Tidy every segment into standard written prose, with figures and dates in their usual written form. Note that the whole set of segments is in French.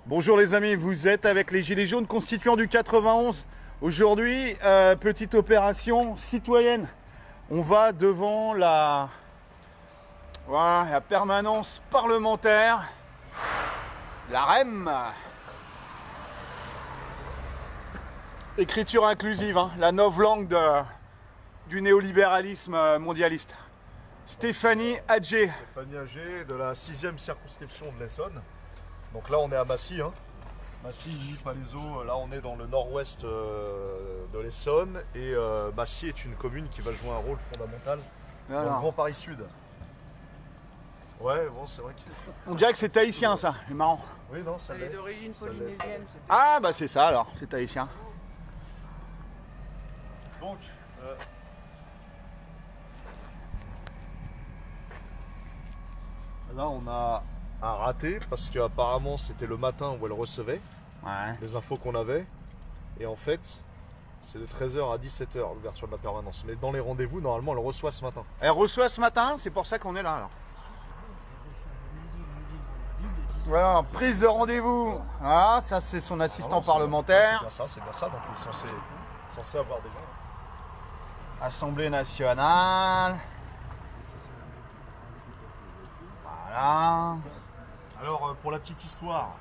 Bonjour les amis, vous êtes avec les Gilets jaunes constituants du 91. Aujourd'hui, petite opération citoyenne. On va devant la permanence parlementaire, la REM. Écriture inclusive, hein, la novlangue du néolibéralisme mondialiste. Stéphanie Adjé. Stéphanie Adjé de la 6e circonscription de l'Essonne. Donc là on est à Massy, hein. Massy, Palaiseau, là on est dans le nord-ouest de l'Essonne. Et Massy est une commune qui va jouer un rôle fondamental dans le Grand Paris Sud. Ouais, bon c'est vrai On dirait que c'est tahitien ça, c'est marrant. Oui, non, ça Elle est d'origine polynésienne. Ah bah c'est ça alors, c'est tahitien. Donc, là on a un raté parce qu'apparemment c'était le matin où elle recevait les infos qu'on avait. Et en fait, c'est de 13h à 17h l'ouverture de la permanence. Mais dans les rendez-vous, normalement elle reçoit ce matin. Elle reçoit ce matin, c'est pour ça qu'on est là alors. Voilà, prise de rendez-vous. Ah, ça c'est son assistant parlementaire. C'est bien ça, donc il est censé avoir des gens. Assemblée nationale. Voilà. Alors pour la petite histoire,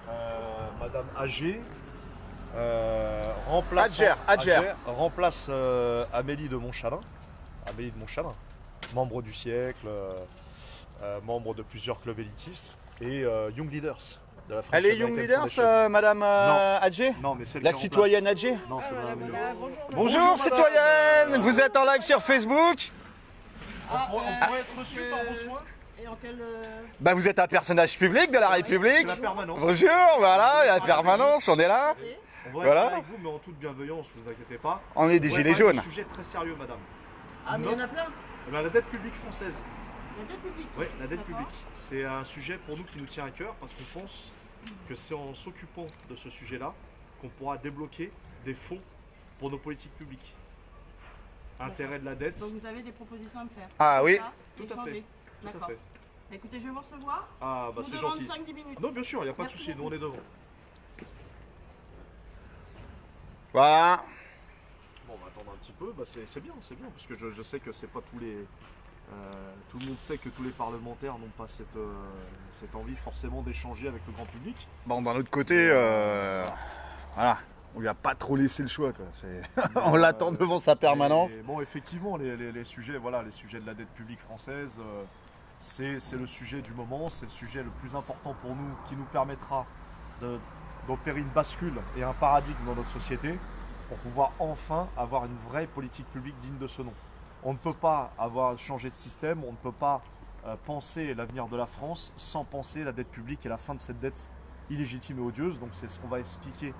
Madame Adjé remplace Amélie de Montchalin. Amélie de Montchalin, membre du siècle, membre de plusieurs clubs élitistes et Young Leaders. Elle est Young Leaders, Madame Adjé? Non, mais c'est la citoyenne Adjé? Non, c'est Madame. Bonjour citoyenne, vous êtes en live sur Facebook? On pourrait être reçu par vos soins? Et en quel... Bah vous êtes un personnage public de la République. La permanence. Bonjour, voilà, la permanence, on est là. On va Voilà. être avec vous, mais en toute bienveillance, ne vous inquiétez pas. On est des gilets jaunes. C'est un sujet très sérieux, madame. Ah, mais il y en a plein. Eh bien, la dette publique française. La dette publique. Oui, la dette publique. C'est un sujet pour nous qui nous tient à cœur parce qu'on pense que c'est en s'occupant de ce sujet-là qu'on pourra débloquer des fonds pour nos politiques publiques. Intérêt de la dette. Donc vous avez des propositions à me faire. Ah oui. Tout à fait. D'accord. Écoutez, je vais vous recevoir. Ah bah Je c'est vous demande gentil. 5-10 minutes. Non, bien sûr, il n'y a pas de Merci souci, nous beaucoup. on est devant. Voilà. Bon, on va attendre un petit peu, bah, c'est bien, parce que je sais que c'est pas tous les... tout le monde sait que tous les parlementaires n'ont pas cette envie forcément d'échanger avec le grand public. Bon, d'un autre côté, voilà, on lui a pas trop laissé le choix, quoi. On l'attend devant sa permanence. Et bon, effectivement, les sujets, voilà, les sujets de la dette publique française, c'est le sujet du moment, c'est le sujet le plus important pour nous, qui nous permettra d'opérer une bascule et un paradigme dans notre société pour pouvoir enfin avoir une vraie politique publique digne de ce nom. On ne peut pas avoir changé de système, on ne peut pas penser l'avenir de la France sans penser la dette publique et la fin de cette dette illégitime et odieuse. Donc c'est ce qu'on va expliquer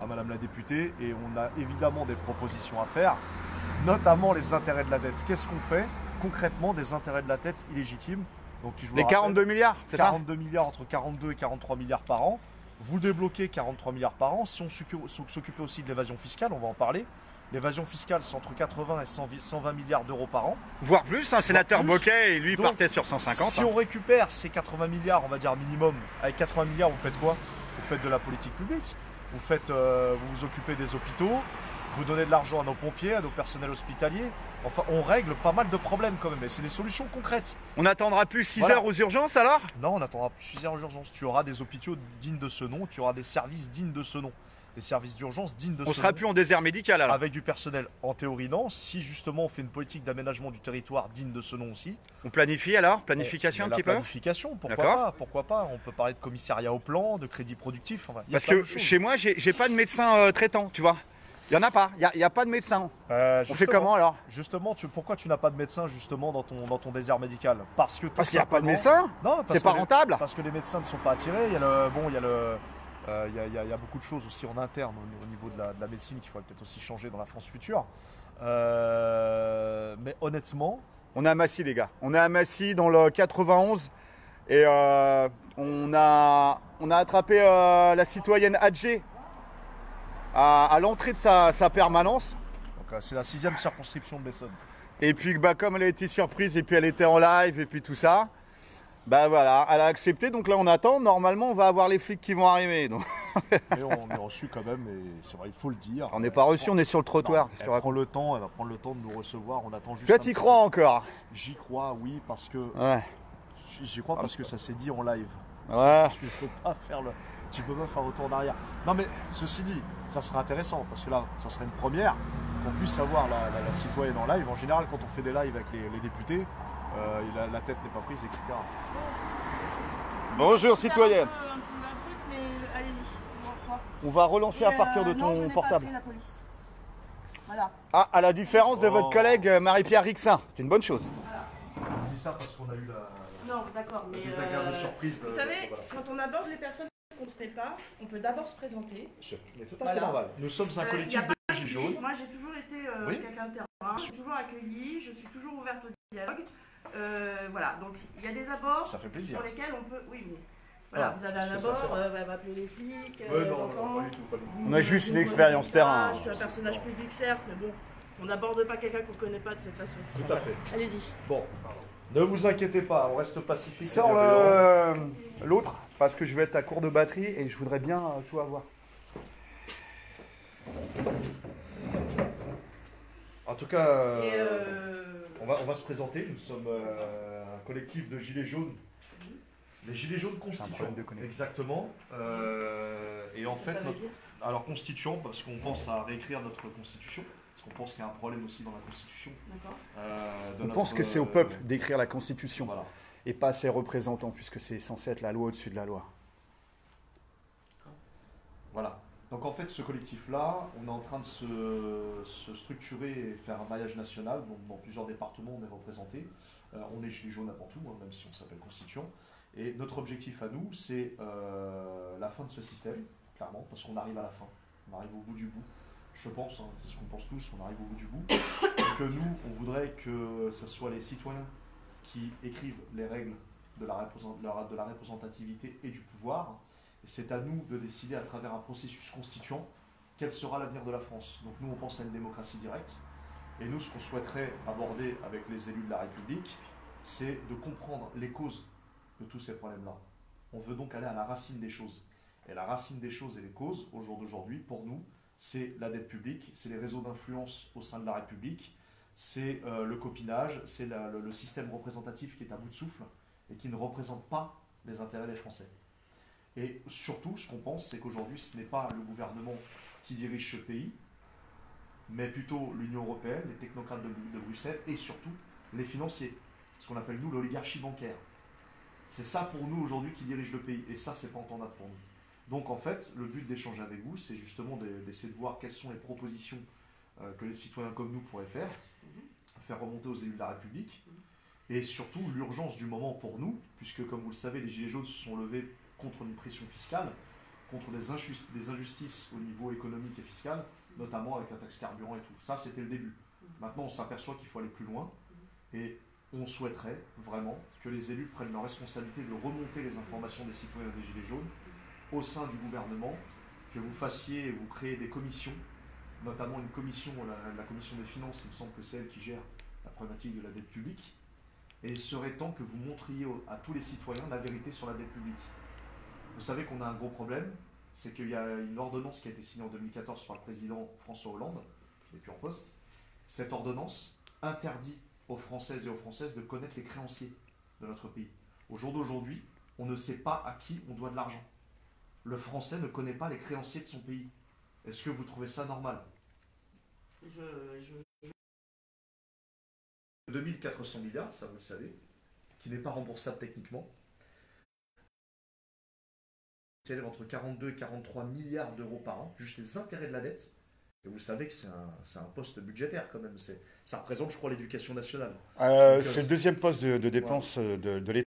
à Madame la députée et on a évidemment des propositions à faire, notamment les intérêts de la dette. Qu'est-ce qu'on fait concrètement des intérêts de la dette illégitimes? Donc, Les 42 milliards, c'est ça? 42 milliards, entre 42 et 43 milliards par an. Vous débloquez 43 milliards par an. Si on s'occupait aussi de l'évasion fiscale, on va en parler. L'évasion fiscale, c'est entre 80 et 120 milliards d'euros par an. Voire plus, un sénateur plus. Boquet, lui, Donc, partait sur 150. Si on récupère ces 80 milliards, on va dire minimum, avec 80 milliards, vous faites quoi? Vous faites de la politique publique. Vous vous occupez des hôpitaux. Vous donnez de l'argent à nos pompiers, à nos personnels hospitaliers. Enfin, on règle pas mal de problèmes quand même. Mais c'est des solutions concrètes. On n'attendra plus 6 Voilà. heures aux urgences alors? Non, on attendra plusieurs urgences. Tu auras des hôpitaux dignes de ce nom. Tu auras des services dignes de ce nom. Des services d'urgence dignes de ce nom. On sera plus en désert médical alors? Avec du personnel, en théorie non. Si justement on fait une politique d'aménagement du territoire digne de ce nom aussi. On planifie alors? Planification un petit peu? Planification, pourquoi D'accord. pas, pourquoi pas. On peut parler de commissariat au plan, de crédit productif. Enfin, il y a Parce plein que de choses. chez moi, j'ai pas de médecin traitant, tu vois. Il n'y en a pas, il n'y a pas de médecin. On fait Justement, comment alors? Justement, pourquoi tu n'as pas de médecin justement dans ton désert médical? Parce que Parce qu'il n'y a pas de simplement- médecin? Non, parce C'est pas que rentable? Parce que les médecins ne sont pas attirés. Il y a beaucoup de choses aussi en interne au niveau de la médecine qu'il faudrait peut-être aussi changer dans la France future. Mais honnêtement, On est à Massy les gars, on est à Massy dans le 91 et on a attrapé la citoyenne Adjé à l'entrée de sa permanence. c'est la 6e circonscription de l'Essonne. Et puis bah, comme elle a été surprise et puis elle était en live et puis tout ça, Bah voilà, elle a accepté, donc là on attend. Normalement, on va avoir les flics qui vont arriver. Donc. Mais on est reçu quand même, et c'est vrai, il faut le dire. On n'est pas reçu, on est sur le trottoir. Non, Qu'est-ce que elle tu va racontes? prendre le temps de nous recevoir. On attend juste. Toi, un t'y petit crois encore? peu. J'y crois, oui, parce que Ouais. j'y crois parce que ça s'est dit en live. Ouais. Tu peux pas faire retour en arrière. Non, mais ceci dit, ça serait intéressant parce que là, ça serait une première qu'on puisse avoir la citoyenne en live. En général, quand on fait des lives avec les députés, la tête n'est pas prise, etc. Bonjour, C'est citoyenne. un truc, mais allez-y, on reçoit. On va relancer à partir de Non, je ton n'ai portable. pas appelé la police. Voilà. Ah, à la différence de Oh. votre collègue Marie-Pierre Rixin. C'est une bonne chose. Je dis ça parce qu'on a eu Non, d'accord, mais. désagréable surprise. Vous savez, quand on aborde les personnes qu'on ne fait pas, on peut d'abord se présenter. Mais tout à Voilà. fait normal. Nous sommes un Y collectif a pas de de gilets souci. jaunes. Moi, j'ai toujours été Oui. quelqu'un de terrain, je suis toujours accueillie, je suis toujours ouverte au dialogue. Voilà, donc il y a des abords Ça fait plaisir. sur lesquels on peut. Oui, mais. Voilà, Ah, vous avez un c'est ça, c'est abord, vrai. elle va appeler les flics, Non, j'entends. pas du tout, pas du tout. On a juste une Vous, expérience vous, terrain. Je suis un personnage public, certes, mais bon, on n'aborde pas quelqu'un qu'on ne connaît pas de cette façon. Tout à fait. Allez-y. Bon, ne vous inquiétez pas, on reste pacifique. et Sors bienveillant. l'autre, parce que je vais être à court de batterie et je voudrais bien tout avoir. En tout cas, Et on va se présenter. Nous sommes un collectif de gilets jaunes. Les gilets jaunes constituants. problème de connexion. Exactement. Et en fait, ça veut dire alors constituant, parce qu'on pense à réécrire notre constitution. Parce qu'on pense qu'il y a un problème aussi dans la constitution. D'accord. On pense que c'est au peuple d'écrire la Constitution Voilà. et pas à ses représentants, puisque c'est censé être la loi au-dessus de la loi. Voilà. Donc en fait, ce collectif-là, on est en train de se structurer et faire un maillage national. Donc dans plusieurs départements, on est représenté. On est gilets jaunes avant tout, hein, même si on s'appelle constituant. Et notre objectif à nous, c'est la fin de ce système, clairement, parce qu'on arrive à la fin. On arrive au bout du bout. Je pense, hein, c'est ce qu'on pense tous, on arrive au bout du bout. Et que nous, on voudrait que ce soit les citoyens qui écrivent les règles de la représentativité et du pouvoir. Et c'est à nous de décider à travers un processus constituant quel sera l'avenir de la France. Donc nous, on pense à une démocratie directe. Et nous, ce qu'on souhaiterait aborder avec les élus de la République, c'est de comprendre les causes de tous ces problèmes-là. On veut donc aller à la racine des choses. Et la racine des choses et les causes, au jour d'aujourd'hui, pour nous, c'est la dette publique, c'est les réseaux d'influence au sein de la République, c'est le copinage, c'est le système représentatif qui est à bout de souffle et qui ne représente pas les intérêts des Français. Et surtout, ce qu'on pense, c'est qu'aujourd'hui, ce n'est pas le gouvernement qui dirige ce pays, mais plutôt l'Union européenne, les technocrates de Bruxelles et surtout les financiers, ce qu'on appelle nous l'oligarchie bancaire. C'est ça pour nous aujourd'hui qui dirige le pays, et ça, c'est pas entendable pour nous. Donc en fait, le but d'échanger avec vous, c'est justement d'essayer de voir quelles sont les propositions que les citoyens comme nous pourraient faire remonter aux élus de la République, et surtout l'urgence du moment pour nous, puisque comme vous le savez, les Gilets jaunes se sont levés contre une pression fiscale, contre des injustices au niveau économique et fiscal, notamment avec la taxe carburant et tout. Ça, c'était le début. Maintenant, on s'aperçoit qu'il faut aller plus loin, et on souhaiterait vraiment que les élus prennent leur responsabilité de remonter les informations des citoyens des Gilets jaunes au sein du gouvernement, que vous fassiez et vous créez des commissions, notamment une commission, la commission des finances, il me semble que c'est elle qui gère la problématique de la dette publique, et il serait temps que vous montriez à tous les citoyens la vérité sur la dette publique. Vous savez qu'on a un gros problème, c'est qu'il y a une ordonnance qui a été signée en 2014 par le président François Hollande, qui n'est plus en poste. Cette ordonnance interdit aux Françaises et aux Françaises de connaître les créanciers de notre pays. Au jour d'aujourd'hui, on ne sait pas à qui on doit de l'argent. Le Français ne connaît pas les créanciers de son pays. Est-ce que vous trouvez ça normal? 2400 milliards, ça vous le savez, qui n'est pas remboursable techniquement. S'élève entre 42 et 43 milliards d'euros par an, juste les intérêts de la dette. Et vous savez que c'est un poste budgétaire quand même. Ça représente, je crois, l'éducation nationale. C'est le deuxième poste de dépense de l'État.